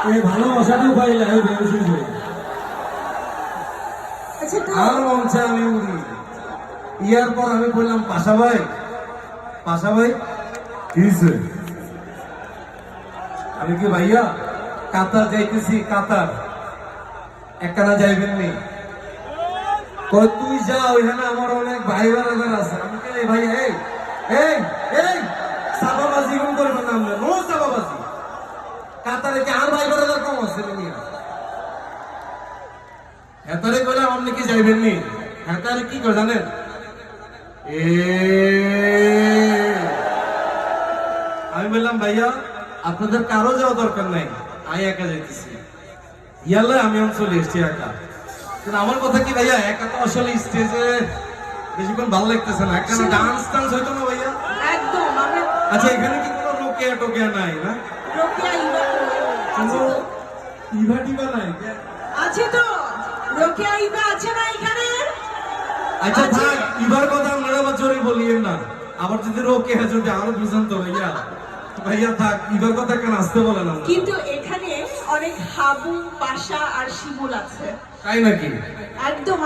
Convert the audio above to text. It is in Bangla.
এই ভালোবাসাটাও পাইলে আমি বেরোছি করি। আচ্ছা তো আর মঞ্চে আমি উড়ি। ইয়ার পর আমি বললাম পাশা ভাই কি হয়েছে? আমি কি ভাইয়া কাতার যাইতেছি, কাতার একখানা যাইবেন নি? কই তুই যা, ওইখানে আমার অনেক ভাই বারাদার আছে। আমি কে ভাই? এই এই এই সাবাবাজি কোন করবেন না, আমরা নো সাবাবাজি। কাতারে কি আর ভাই বারাদার কম আছে নি? হেতারে কইলাম আপনি কি যাইবেন নি? হেতারে কি কই জানেন? আমি বললাম ভাইয়া আপনাদের কারো যাওয়া দরকার নাই, আমি একা যাইতেছি। ইয়ালে আমি চলে এসেছি একা। কিন্তু আমার কথা কি ভাইয়া, একা তো আসলে স্টেজে বেশিক্ষণ ভালো লাগতেছে না। একটা ডান্স হইতো না ভাইয়া? একদম আমরা আচ্ছা এখানে কি কোনো রোকেয়া টোকেয়া নাই না? রোকেয়া ইভা কোনো ইভা টিভা নাই? আছে তো, রোকেয়া ইভা আছে না এখানে? আচ্ছা আছে। থাক, এবার কথা আপনারা আবার জোরে বলিয়েন না। আবার যদি রোকেয়া যদি আরো বুঝেন তো ভাইয়া, ভাইয়া থাক, এবার কথা কেন আসতে বলেন আমরা? কিন্তু এখানে অনেক হাবু, পাশা আর শিমুল আছে। তাই নাকি? একদম